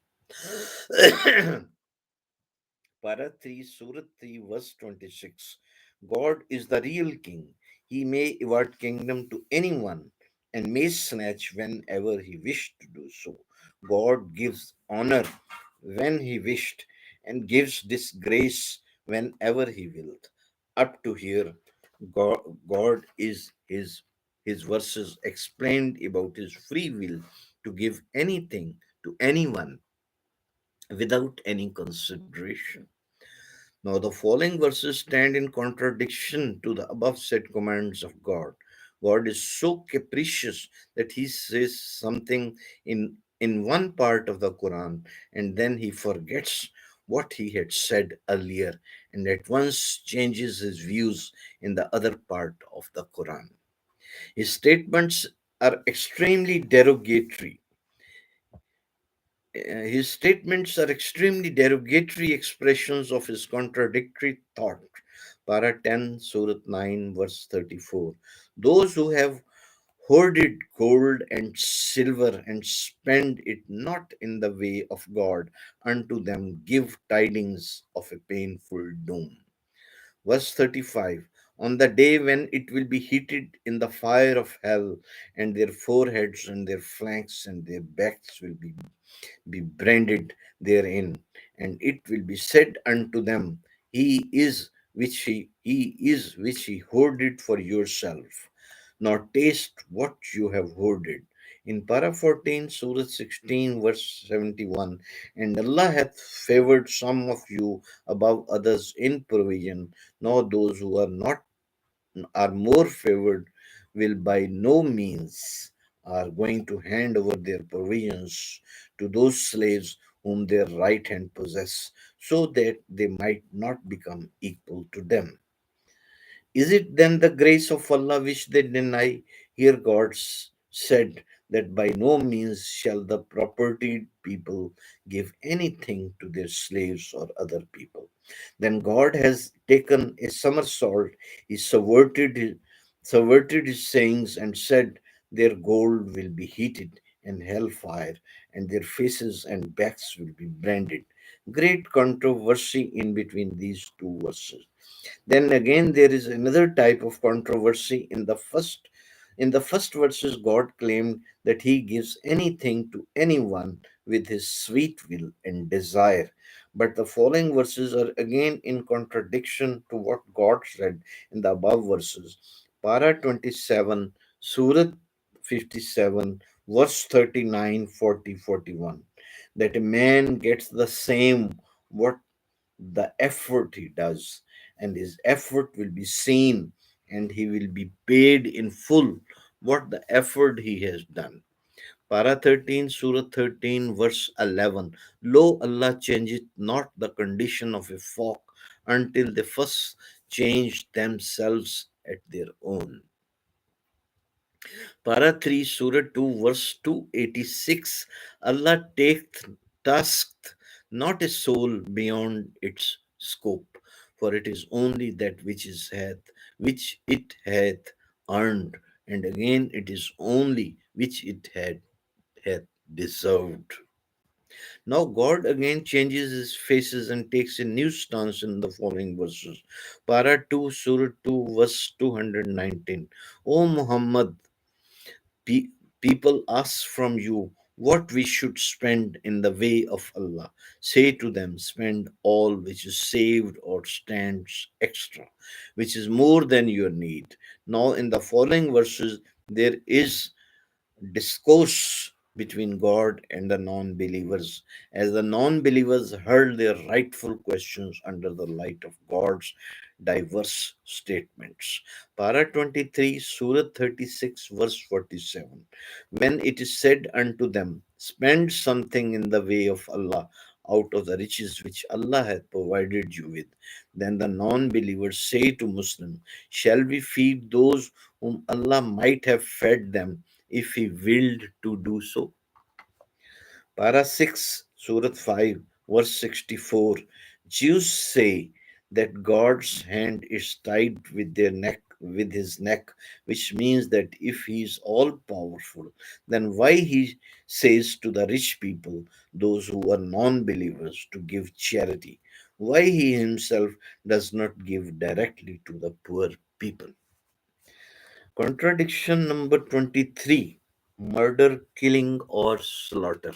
Para 3, Surah 3, verse 26. God is the real king. He may award kingdom to anyone and may snatch whenever he wished to do so. God gives honor when he wished and gives disgrace whenever he willed. Up to here, God is his verses explained about his free will to give anything to anyone without any consideration. Now, the following verses stand in contradiction to the above said commands of God. God is so capricious that he says something in one part of the Quran and then he forgets what he had said earlier and at once changes his views in the other part of the Quran. His statements are extremely derogatory. His statements are extremely derogatory expressions of his contradictory thought. Para 10, Surah 9, verse 34. Those who have hoarded gold and silver and spend it not in the way of God, unto them give tidings of a painful doom. Verse 35. On the day when it will be heated in the fire of hell, and their foreheads and their flanks and their backs will be branded therein, and it will be said unto them, He is which he hoarded for yourself. Now taste what you have hoarded. In Para 14, Surah 16, verse 71, and Allah hath favored some of you above others in provision, nor those who are more favored will by no means are going to hand over their provisions to those slaves whom their right hand possess, so that they might not become equal to them. Is it then the grace of Allah which they deny? Here said that by no means shall the propertied people give anything to their slaves or other people. Then God has taken a somersault, he subverted his sayings and said, their gold will be heated in hellfire, and their faces and backs will be branded. Great controversy in between these two verses. Then again, there is another type of controversy in the first. In the first verses, God claimed that He gives anything to anyone with His sweet will and desire. But the following verses are again in contradiction to what God said in the above verses. Para 27, Surat 57, verse 39, 40, 41. That a man gets the same what the effort he does, and his effort will be seen, and he will be paid in full what the effort he has done. Para 13, Surah 13, verse 11. Lo, Allah changeth not the condition of a folk until they first change themselves at their own. Para 3, Surah 2, verse 286. Allah tasked not a soul beyond its scope, for it is only that which it hath earned, and again it is only which it hath deserved. Now God again changes his faces and takes a new stance in the following verses. Para 2, Surah 2, verse 219. O Muhammad, Pe- people ask from you what we should spend in the way of Allah. Say to them, spend all which is saved or stands extra, which is more than your need. Now, in the following verses, there is discourse between God and the non believers, as the non believers heard their rightful questions under the light of God's diverse statements. Para 23, Surah 36, verse 47. When it is said unto them, spend something in the way of Allah out of the riches which Allah hath provided you with, then the non believers say to Muslims, shall we feed those whom Allah might have fed them if He willed to do so? Para 6, Surah 5, verse 64. Jews say, that God's hand is tied with his neck, which means that if he is all powerful, then why he says to the rich people, those who are non believers, to give charity? Why he himself does not give directly to the poor people? Contradiction number 23: murder, killing, or slaughter.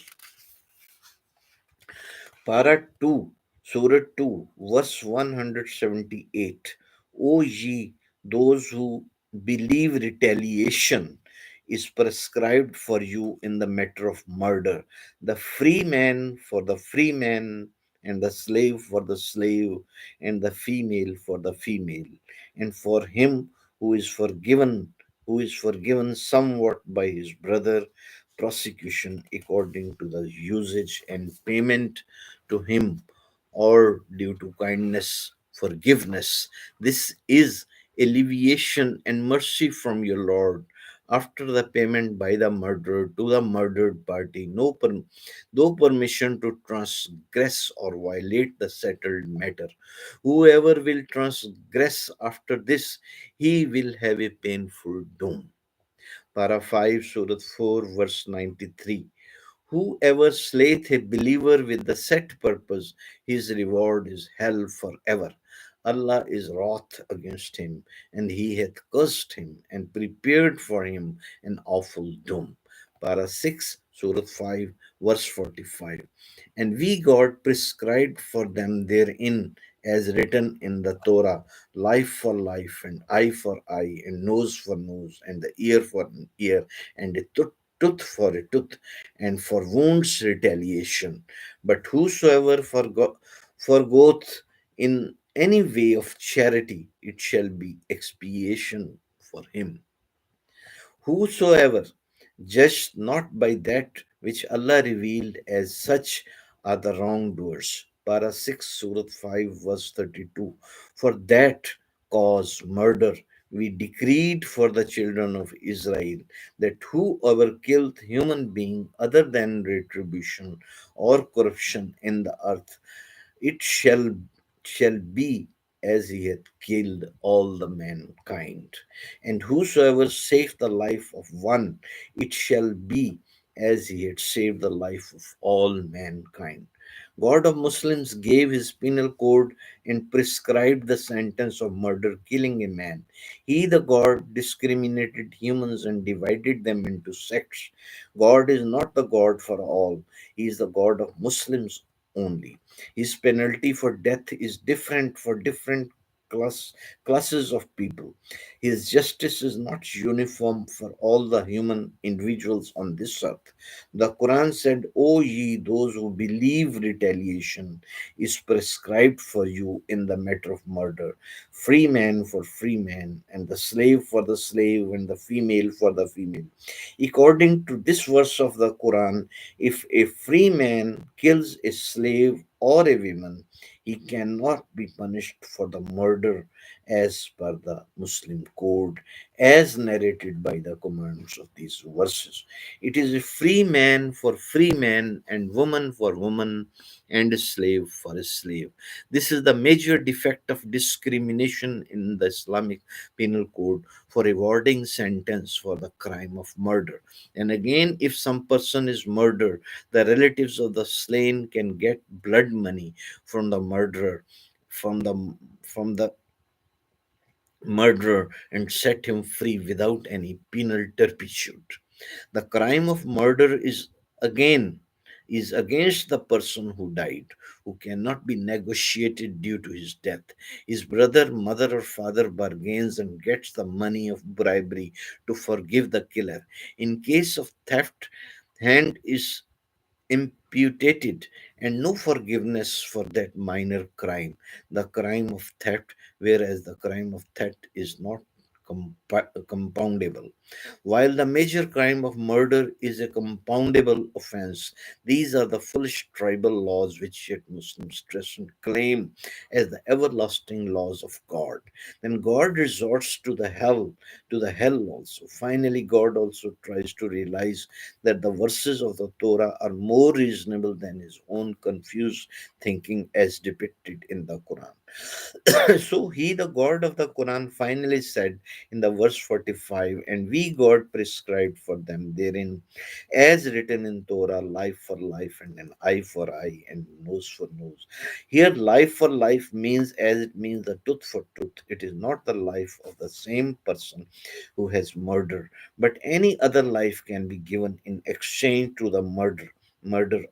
Para 2, Surat 2, verse 178. O ye, those who believe retaliation is prescribed for you in the matter of murder, the free man for the free man, and the slave for the slave, and the female for the female, and for him who is forgiven, somewhat by his brother, prosecution according to the usage, and payment to him or due to kindness, forgiveness. This is alleviation and mercy from your Lord. After the payment by the murderer to the murdered party, no permission to transgress or violate the settled matter. Whoever will transgress after this, he will have a painful doom. Para 5, Surah 4, verse 93. Whoever slayeth a believer with the set purpose, his reward is hell forever. Allah is wroth against him, and he hath cursed him, and prepared for him an awful doom. Para 6, Surah 5, verse 45. And we, God, prescribed for them therein, as written in the Torah, life for life, and eye for eye, and nose for nose, and the ear for an ear, and a tooth for a tooth, and for wounds retaliation. But whosoever forgoeth in any way of charity, it shall be expiation for him. Whosoever judged not by that which Allah revealed, as such are the wrongdoers. Para 6, Surah 5, verse 32. For that cause, murder, we decreed for the children of Israel that whoever killed human being other than retribution or corruption in the earth, it shall be as he hath killed all the mankind. And whosoever saved the life of one, it shall be as he had saved the life of all mankind. God of Muslims gave his penal code and prescribed the sentence of murder, killing a man. He, the God, discriminated humans and divided them into sects. God is not the God for all, he is the God of Muslims only. His penalty for death is different for different class, classes of people. His justice is not uniform for all the human individuals on this earth. The Quran said, O ye those who believe retaliation is prescribed for you in the matter of murder, free man for free man, and the slave for the slave, and the female for the female. According to this verse of the Quran, if a free man kills a slave or a woman, he cannot be punished for the murder as per the Muslim code, as narrated by the commands of these verses. It is a free man for free man, and woman for woman, and a slave for a slave. This is the major defect of discrimination in the Islamic Penal Code for awarding sentence for the crime of murder. And again, if some person is murdered, the relatives of the slain can get blood money from the murderer, from the murderer, and set him free without any penal turpitude. The crime of murder again is against the person who died, who cannot be negotiated due to his death. His brother, mother, or father bargains and gets the money of bribery to forgive the killer. In case of theft, hand is imputed, and no forgiveness for that minor crime, the crime of theft, whereas the crime of theft is not compoundable. While the major crime of murder is a compoundable offense, these are the foolish tribal laws which yet Muslims stress and claim as the everlasting laws of God. Then God resorts to the hell also. Finally, God also tries to realize that the verses of the Torah are more reasonable than his own confused thinking as depicted in the Quran. So he, the God of the Quran, finally said in the verse 45, and we God prescribed for them therein, as written in Torah, life for life and an eye for eye and nose for nose. Here, life for life means as it means the tooth for tooth. It is not the life of the same person who has murdered, but any other life can be given in exchange to the murder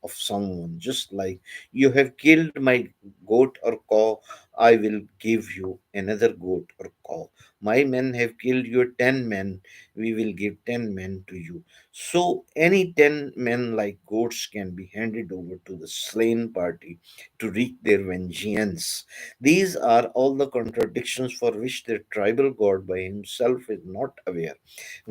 of someone. Just like you have killed my goat or cow, I will give you another goat or cow. My men have killed your 10 men, we will give 10 men to you. So any 10 men like goats can be handed over to the slain party to wreak their vengeance. These are all the contradictions for which their tribal god by himself is not aware.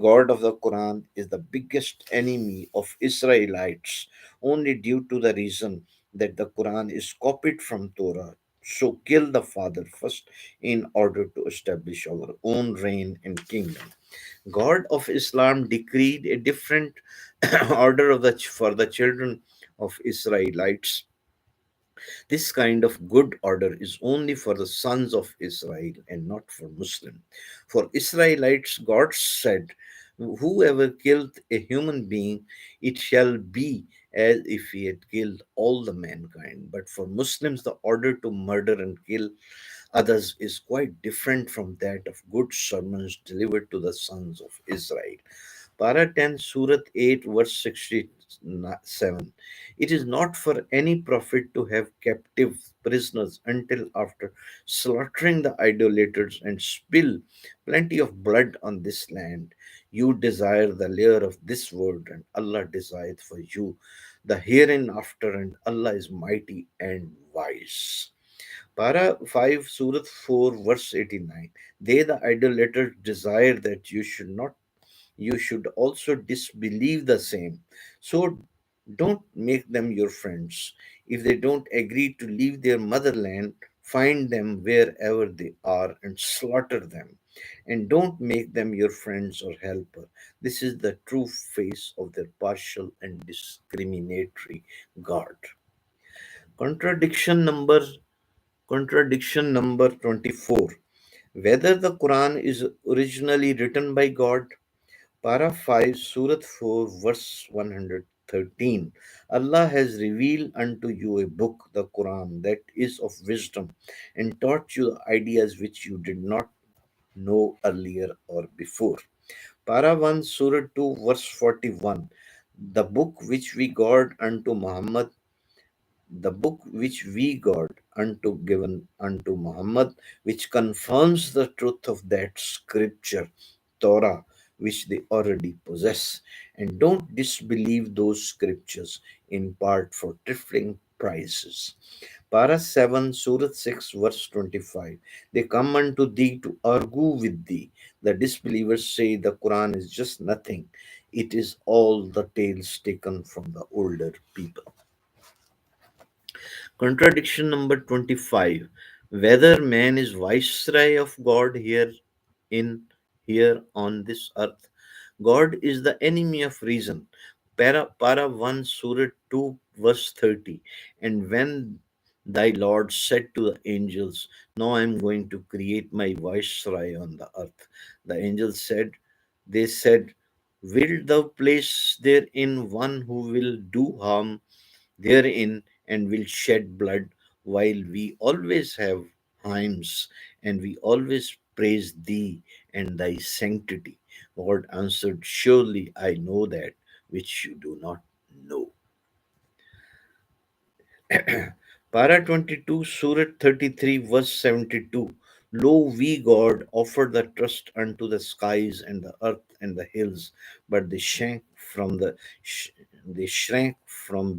God of the Quran is the biggest enemy of Israelites only due to the reason that the Quran is copied from Torah. So kill the father first in order to establish our own reign and kingdom. God of Islam decreed a different order for the children of Israelites. This kind of good order is only for the sons of Israel and not for Muslim. For Israelites, God said, whoever killed a human being, it shall be as if he had killed all the mankind. But for Muslims, the order to murder and kill others is quite different from that of good sermons delivered to the sons of Israel. Para 10, Surat 8, verse 67. It is not for any prophet to have captive prisoners until after slaughtering the idolaters and spill plenty of blood on this land. You desire the lair of this world, and Allah desireth for you the hereinafter, and Allah is mighty and wise. Para 5, Surat 4, verse 89. They, the idolaters, desire that you should also disbelieve the same. So don't make them your friends. If they don't agree to leave their motherland, find them wherever they are and slaughter them. And don't make them your friends or helper. This is the true face of their partial and discriminatory God. Contradiction number Contradiction number 24. Whether the Quran is originally written by God. Para 5, Surat 4, verse 113. Allah has revealed unto you a book, the Quran, that is of wisdom, and taught you the ideas which you did not know earlier or before. Para 1, Surah 2, verse 41. The book which we guard unto Muhammad the book which we got unto given unto Muhammad, which confirms the truth of that scripture, Torah, which they already possess, and don't disbelieve those scriptures in part for trifling prices. Para 7, Surah 6, verse 25. They come unto thee to argue with thee. The disbelievers say the Quran is just nothing. It is all the tales taken from the older people. Contradiction number 25. Whether man is viceroy of God here on this earth. God is the enemy of reason. Para 1 Surah 2 verse 30. And when thy Lord said to the angels, now I am going to create my viceroy on the earth. The angels said, they said, wilt thou place therein one who will do harm therein and will shed blood, while we always have hymns and we always praise thee and thy sanctity. God answered, surely I know that which you do not know. Para 22, Surah 33, verse 72. Lo, we, God, offer the trust unto the skies and the earth and the hills, but they shrank from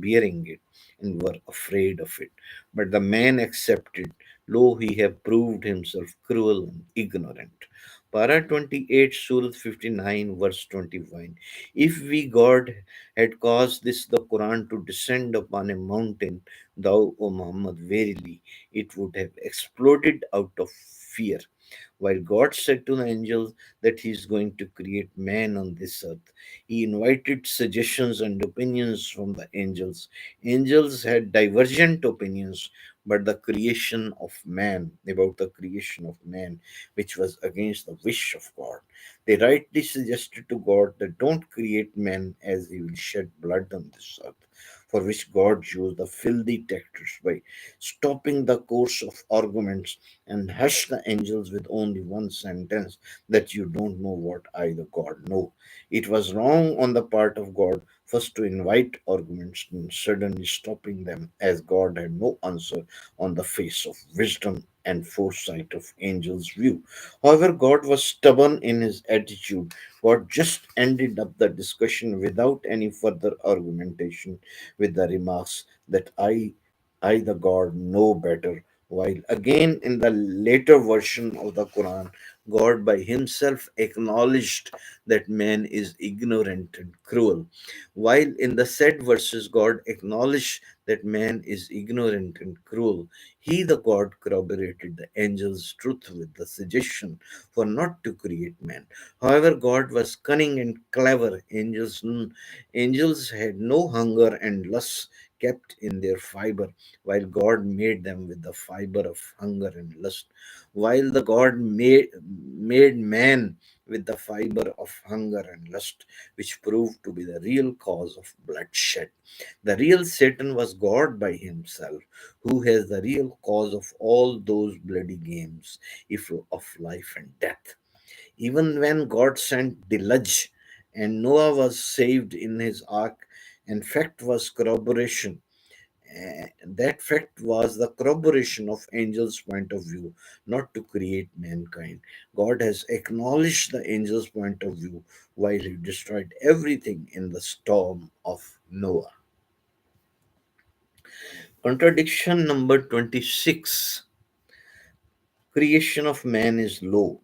bearing it and were afraid of it. But the man accepted. Lo, he have proved himself cruel and ignorant. Para 28, Surah 59, verse 21. If we, God, had caused this, the Quran, to descend upon a mountain, thou, O Muhammad, verily, it would have exploded out of fear. While God said to the angels that He is going to create man on this earth, He invited suggestions and opinions from the angels. Angels had divergent opinions, but about the creation of man, which was against the wish of God. They rightly suggested to God that don't create man as he will shed blood on this earth, for which God used the filthy tactics by stopping the course of arguments and hushed the angels with only one sentence, that you don't know what I, the God, know. It was wrong on the part of God first to invite arguments and suddenly stopping them, as God had no answer on the face of wisdom and foresight of angels' view. However, God was stubborn in his attitude. God just ended up the discussion without any further argumentation with the remarks that I the God know better. While again in the later version of the Quran, God by himself acknowledged that man is ignorant and cruel. While in the said verses, God acknowledged that man is ignorant and cruel, he, the God, corroborated the angel's truth with the suggestion for not to create man. However, God was cunning and clever. Angels had no hunger and lust kept in their fiber, while God made them with the fiber of hunger and lust. While the God made man with the fiber of hunger and lust, which proved to be the real cause of bloodshed. The real Satan was God by himself, who has the real cause of all those bloody games if of life and death. Even when God sent deluge and Noah was saved in his ark, and fact was corroboration. That fact was the corroboration of angels' point of view, not to create mankind. God has acknowledged the angels' point of view while he destroyed everything in the storm of Noah. Contradiction number 26. Creation of man is low.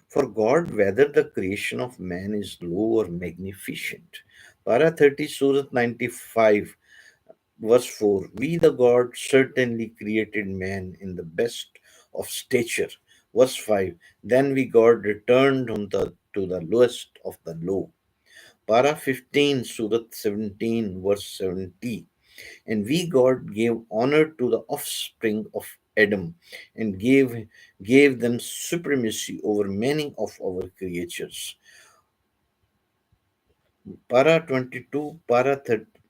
For God, whether the creation of man is low or magnificent. Para 30, Surah 95, verse 4. We, the God, certainly created man in the best of stature. Verse 5. Then we, God, returned to the lowest of the low. Para 15, Surah 17, verse 70. And we, God, gave honor to the offspring of Adam and gave them supremacy over many of our creatures. Para 22,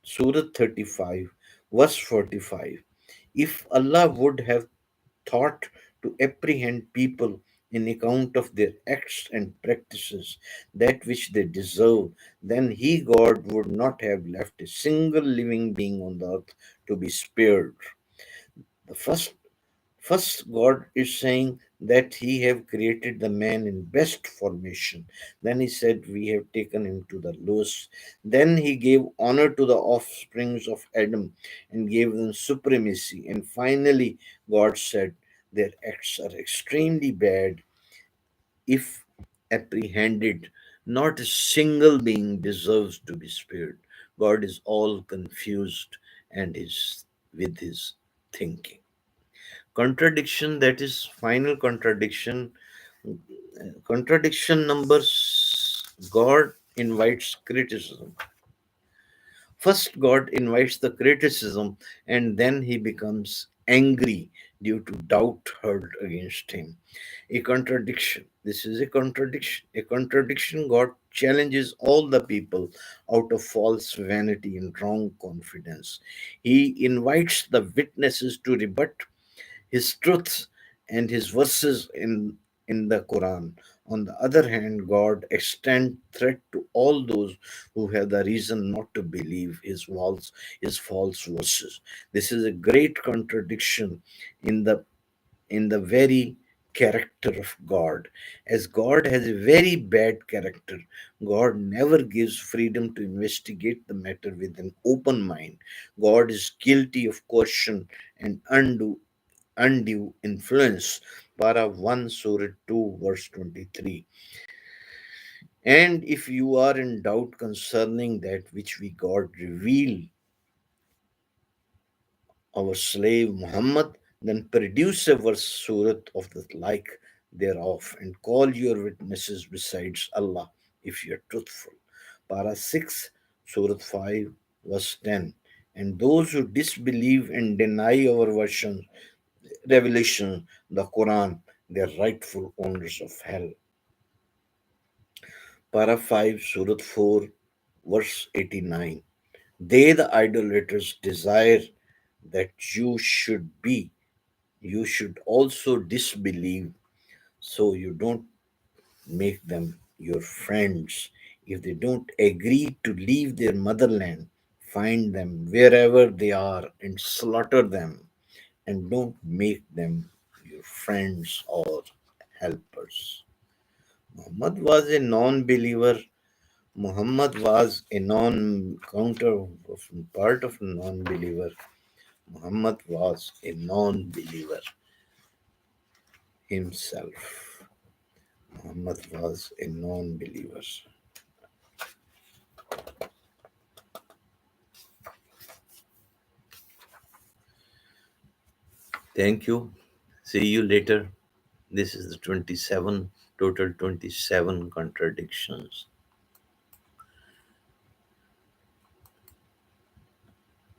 Surah 35, verse 45. If Allah would have thought to apprehend people in account of their acts and practices, that which they deserve, then He, God, would not have left a single living being on the earth to be spared. The first God is saying that he have created the man in best formation. Then he said we have taken him to the lowest. Then he gave honor to the offsprings of Adam and gave them supremacy. And finally, God said their acts are extremely bad if apprehended. Not a single being deserves to be spared. God is all confused and is with his thinking. Contradiction, that is final contradiction. Contradiction numbers. God invites criticism. First, God invites the criticism, and then he becomes angry due to doubt heard against him. A contradiction. This is a contradiction. A contradiction. God challenges all the people out of false vanity and wrong confidence. He invites the witnesses to rebut his truths and his verses in the Quran. On the other hand, God extends threat to all those who have the reason not to believe his false verses. This is a great contradiction in the very character of God. As God has a very bad character, God never gives freedom to investigate the matter with an open mind. God is guilty of coercion and undo undue influence. Para 1, Surah 2, verse 23. And if you are in doubt concerning that which we God revealed our slave Muhammad, then produce a verse surah of the like thereof, and call your witnesses besides Allah, if you are truthful. Para 6, Surah 5, verse 10. And those who disbelieve and deny our revelation, the Quran, they are rightful owners of hell. Para 5, Surah 4, verse 89. They, the idolaters, desire that you should also disbelieve, so you don't make them your friends. If they don't agree to leave their motherland, find them wherever they are and slaughter them, and don't make them your friends or helpers. Muhammad was a non-believer. Muhammad was a part of a non-believer. Muhammad was a non-believer himself. Muhammad was a non-believer. Thank you. See you later. This is the 27, total 27 contradictions.